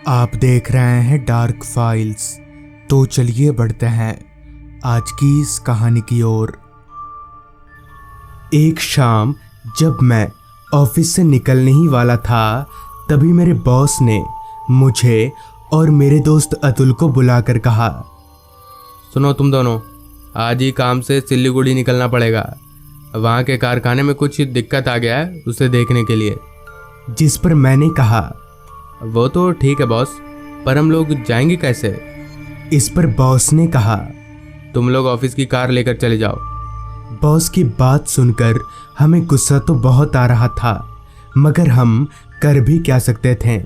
आप देख रहे हैं डार्क फाइल्स। तो चलिए बढ़ते हैं आज की इस कहानी की ओर। एक शाम जब मैं ऑफिस से निकलने ही वाला था, तभी मेरे बॉस ने मुझे और मेरे दोस्त अतुल को बुलाकर कहा, सुनो तुम दोनों, आज ही काम से सिल्लीगुड़ी निकलना पड़ेगा। वहाँ के कारखाने में कुछ दिक्कत आ गया है, उसे देखने के लिए। जिस पर मैंने कहा, वो तो ठीक है बॉस, पर हम लोग जाएंगे कैसे? इस पर बॉस ने कहा, तुम लोग ऑफिस की कार लेकर चले जाओ। बॉस की बात सुनकर हमें गुस्सा तो बहुत आ रहा था, मगर हम कर भी क्या सकते थे।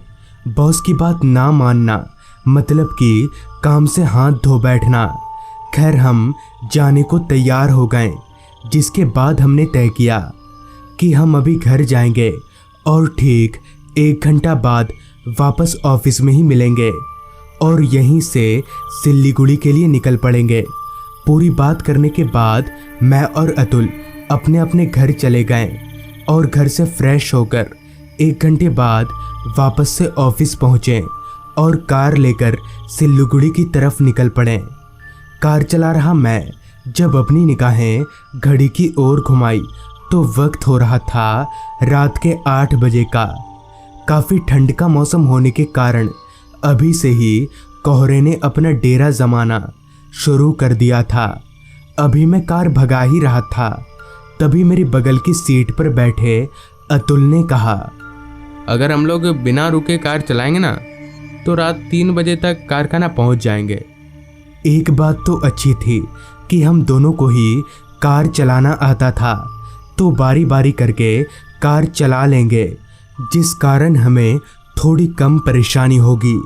बॉस की बात ना मानना मतलब कि काम से हाथ धो बैठना। खैर हम जाने को तैयार हो गए, जिसके बाद हमने तय किया कि हम अभी घर जाएंगे और ठीक 1 घंटा बाद वापस ऑफिस में ही मिलेंगे और यहीं से सिल्लीगुड़ी के लिए निकल पड़ेंगे। पूरी बात करने के बाद मैं और अतुल अपने अपने घर चले गए और घर से फ्रेश होकर 1 घंटे बाद वापस से ऑफिस पहुँचे और कार लेकर सिल्लीगुड़ी की तरफ निकल पड़े। कार चला रहा मैं जब अपनी निगाहें घड़ी की ओर घुमाई तो वक्त हो रहा था रात के 8 बजे का। काफ़ी ठंड का मौसम होने के कारण अभी से ही कोहरे ने अपना डेरा जमाना शुरू कर दिया था। अभी मैं कार भगा ही रहा था, तभी मेरी बगल की सीट पर बैठे अतुल ने कहा, अगर हम लोग बिना रुके कार चलाएंगे ना तो रात 3 बजे तक कारखाना पहुंच जाएंगे। एक बात तो अच्छी थी कि हम दोनों को ही कार चलाना आता था, तो बारी बारी करके कार चला लेंगे, जिस कारण हमें थोड़ी कम परेशानी होगी।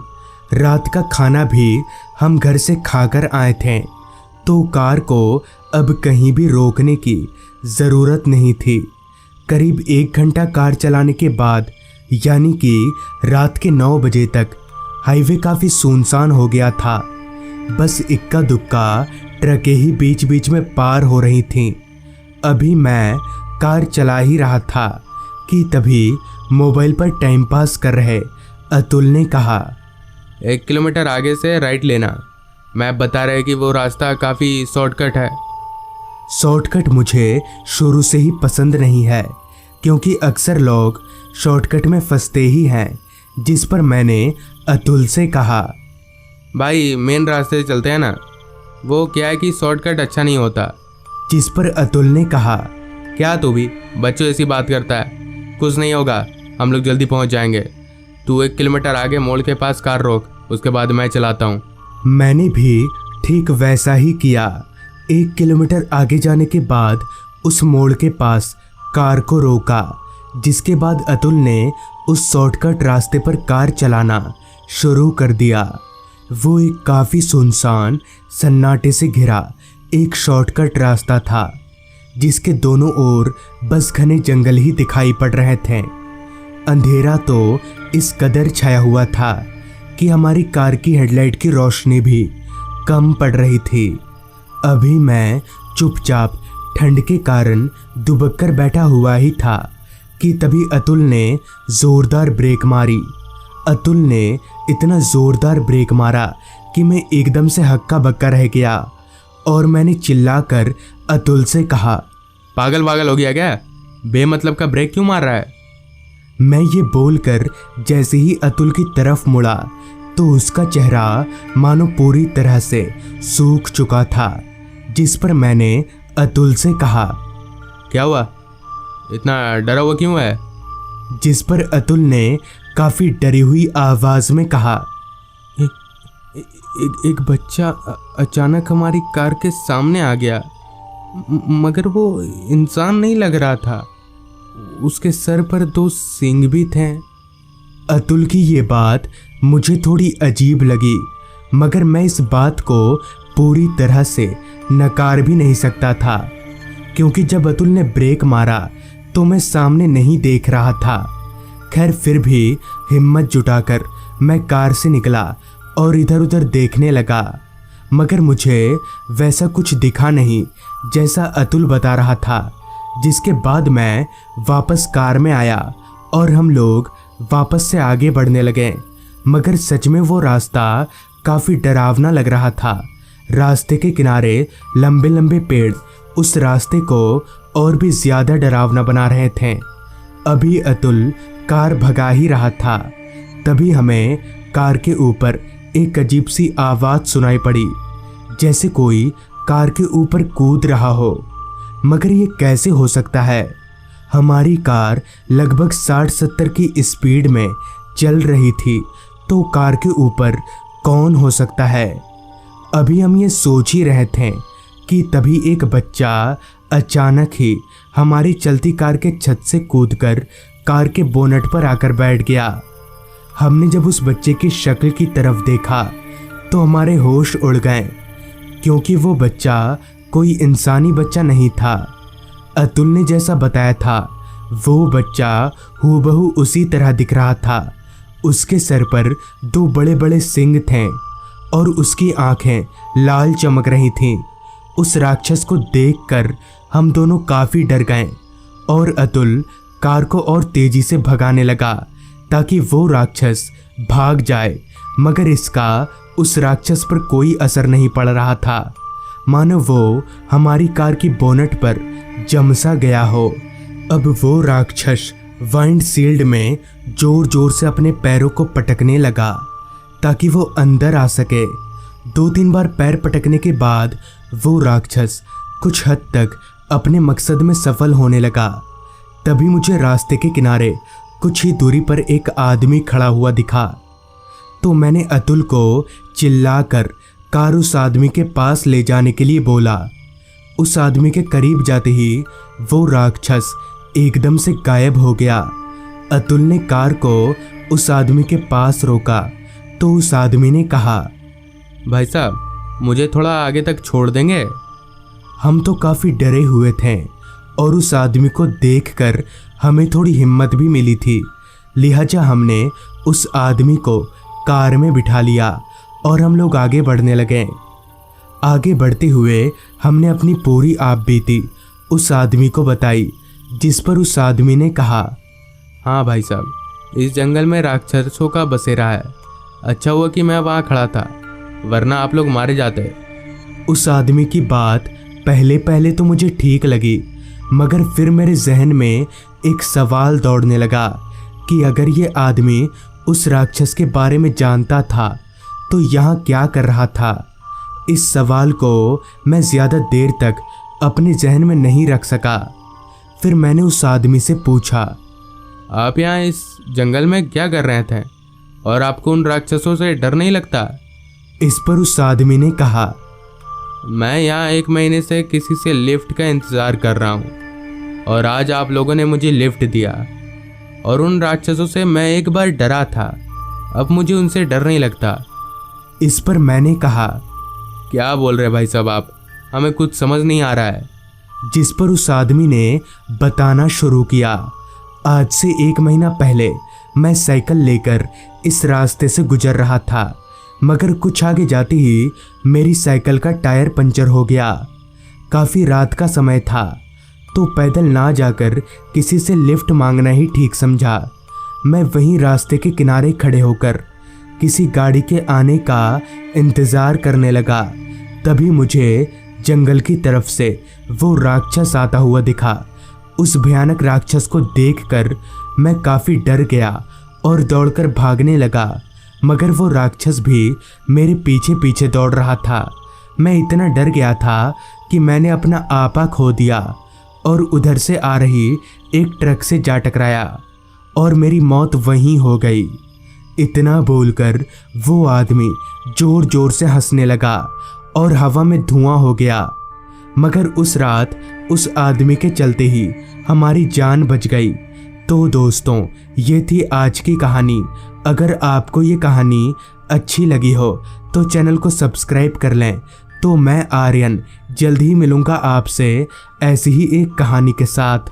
रात का खाना भी हम घर से खाकर आए थे, तो कार को अब कहीं भी रोकने की ज़रूरत नहीं थी। करीब 1 घंटा कार चलाने के बाद यानी कि रात के 9 बजे तक हाईवे काफ़ी सुनसान हो गया था। बस इक्का दुक्का ट्रकें ही बीच बीच में पार हो रही थीं। अभी मैं कार चला ही रहा था कि तभी मोबाइल पर टाइम पास कर रहे अतुल ने कहा, 1 किलोमीटर आगे से राइट लेना। मैप बता रहे कि वो रास्ता काफ़ी शॉर्टकट है। शॉर्टकट मुझे शुरू से ही पसंद नहीं है, क्योंकि अक्सर लोग शॉर्टकट में फंसते ही हैं। जिस पर मैंने अतुल से कहा, भाई मेन रास्ते से चलते हैं ना, वो क्या है कि शॉर्टकट अच्छा नहीं होता। जिस पर अतुल ने कहा, क्या तू भी बच्चों ऐसी बात करता है? कुछ नहीं होगा, हम लोग जल्दी पहुंच जाएंगे। तू 1 किलोमीटर आगे मोड़ के पास कार रोक, उसके बाद मैं चलाता हूँ। मैंने भी ठीक वैसा ही किया। 1 किलोमीटर आगे जाने के बाद उस मोड़ के पास कार को रोका, जिसके बाद अतुल ने उस शॉर्टकट रास्ते पर कार चलाना शुरू कर दिया। वो एक काफ़ी सुनसान सन्नाटे से घिरा एक शॉर्टकट रास्ता था, जिसके दोनों ओर बस घने जंगल ही दिखाई पड़ रहे थे। अंधेरा तो इस कदर छाया हुआ था कि हमारी कार की हेडलाइट की रोशनी भी कम पड़ रही थी। अभी मैं चुपचाप ठंड के कारण दुबक कर बैठा हुआ ही था कि तभी अतुल ने ज़ोरदार ब्रेक मारी। अतुल ने इतना ज़ोरदार ब्रेक मारा कि मैं एकदम से हक्का बक्का रह गया और मैंने चिल्लाकर अतुल से कहा, पागल वागल हो गया क्या? बेमतलब का ब्रेक क्यों मार रहा है? मैं ये बोलकर जैसे ही अतुल की तरफ मुड़ा तो उसका चेहरा मानो पूरी तरह से सूख चुका था। जिस पर मैंने अतुल से कहा, क्या हुआ? इतना डरा हुआ क्यों है? जिस पर अतुल ने काफ़ी डरी हुई आवाज़ में कहा, एक बच्चा अचानक हमारी कार के सामने आ गया, मगर वो इंसान नहीं लग रहा था। उसके सर पर 2 सींग भी थे। अतुल की ये बात मुझे थोड़ी अजीब लगी, मगर मैं इस बात को पूरी तरह से नकार भी नहीं सकता था, क्योंकि जब अतुल ने ब्रेक मारा तो मैं सामने नहीं देख रहा था। खैर फिर भी हिम्मत जुटाकर मैं कार से निकला और इधर उधर देखने लगा, मगर मुझे वैसा कुछ दिखा नहीं जैसा अतुल बता रहा था। जिसके बाद मैं वापस कार में आया और हम लोग वापस से आगे बढ़ने लगे। मगर सच में वो रास्ता काफ़ी डरावना लग रहा था। रास्ते के किनारे लंबे लंबे पेड़ उस रास्ते को और भी ज़्यादा डरावना बना रहे थे। अभी अतुल कार भगा ही रहा था, तभी हमें कार के ऊपर एक अजीब सी आवाज़ सुनाई पड़ी, जैसे कोई कार के ऊपर कूद रहा हो। मगर ये कैसे हो सकता है? हमारी कार लगभग 60-70 की स्पीड में चल रही थी, तो कार के ऊपर कौन हो सकता है? अभी हम ये सोच ही रहे थे कि तभी एक बच्चा अचानक ही हमारी चलती कार के छत से कूदकर कार के बोनट पर आकर बैठ गया। हमने जब उस बच्चे की शक्ल की तरफ देखा तो हमारे होश उड़ गए, क्योंकि वो बच्चा कोई इंसानी बच्चा नहीं था। अतुल ने जैसा बताया था वो बच्चा हूबहू उसी तरह दिख रहा था। उसके सर पर 2 बड़े बड़े सींग थे और उसकी आंखें लाल चमक रही थीं। उस राक्षस को देखकर हम दोनों काफ़ी डर गए और अतुल कार को और तेजी से भगाने लगा ताकि वो राक्षस भाग जाए। मगर इसका उस राक्षस पर कोई असर नहीं पड़ रहा था, मानो वो हमारी कार की बोनट पर जम सा गया हो। अब वो राक्षस वाइंडशील्ड में जोर जोर से अपने पैरों को पटकने लगा ताकि वो अंदर आ सके। 2-3 बार पैर पटकने के बाद वो राक्षस कुछ हद तक अपने मकसद में सफल होने लगा। तभी मुझे रास्ते के किनारे कुछ ही दूरी पर एक आदमी खड़ा हुआ दिखा, तो मैंने अतुल को चिल्लाकर कार उस आदमी के पास ले जाने के लिए बोला। उस आदमी के करीब जाते ही वो राक्षस एकदम से गायब हो गया। अतुल ने कार को उस आदमी के पास रोका तो उस आदमी ने कहा, भाई साहब मुझे थोड़ा आगे तक छोड़ देंगे? हम तो काफ़ी डरे हुए थे और उस आदमी को देखकर हमें थोड़ी हिम्मत भी मिली थी, लिहाजा हमने उस आदमी को कार में बिठा लिया और हम लोग आगे बढ़ने लगे। आगे बढ़ते हुए हमने अपनी पूरी आपबीती उस आदमी को बताई, जिस पर उस आदमी ने कहा, हाँ भाई साहब, इस जंगल में राक्षसों का बसेरा है। अच्छा हुआ कि मैं वहाँ खड़ा था, वरना आप लोग मारे जाते। उस आदमी की बात पहले पहले तो मुझे ठीक लगी, मगर फिर मेरे जहन में एक सवाल दौड़ने लगा कि अगर ये आदमी उस राक्षस के बारे में जानता था तो यहाँ क्या कर रहा था। इस सवाल को मैं ज़्यादा देर तक अपने जहन में नहीं रख सका। फिर मैंने उस आदमी से पूछा, आप यहाँ इस जंगल में क्या कर रहे थे और आपको उन राक्षसों से डर नहीं लगता? इस पर उस आदमी ने कहा, मैं यहाँ 1 महीने से किसी से लिफ्ट का इंतज़ार कर रहा हूँ और आज आप लोगों ने मुझे लिफ्ट दिया, और उन राक्षसों से मैं एक बार डरा था, अब मुझे उनसे डर नहीं लगता। इस पर मैंने कहा, क्या बोल रहे भाई साहब आप, हमें कुछ समझ नहीं आ रहा है। जिस पर उस आदमी ने बताना शुरू किया, आज से 1 महीना पहले मैं साइकिल लेकर इस रास्ते से गुजर रहा था, मगर कुछ आगे जाते ही मेरी साइकिल का टायर पंचर हो गया। काफ़ी रात का समय था, तो पैदल ना जाकर किसी से लिफ्ट मांगना ही ठीक समझा। मैं वहीं रास्ते के किनारे खड़े होकर किसी गाड़ी के आने का इंतज़ार करने लगा। तभी मुझे जंगल की तरफ से वो राक्षस आता हुआ दिखा। उस भयानक राक्षस को देखकर मैं काफ़ी डर गया और दौड़कर भागने लगा, मगर वो राक्षस भी मेरे पीछे पीछे दौड़ रहा था। मैं इतना डर गया था कि मैंने अपना आपा खो दिया और उधर से आ रही एक ट्रक से जा टकराया और मेरी मौत वहीं हो गई। इतना बोलकर वो आदमी जोर जोर से हंसने लगा और हवा में धुआं हो गया। मगर उस रात उस आदमी के चलते ही हमारी जान बच गई। तो दोस्तों, ये थी आज की कहानी। अगर आपको ये कहानी अच्छी लगी हो तो चैनल को सब्सक्राइब कर लें। तो मैं आर्यन जल्द ही मिलूँगा आपसे ऐसी ही एक कहानी के साथ।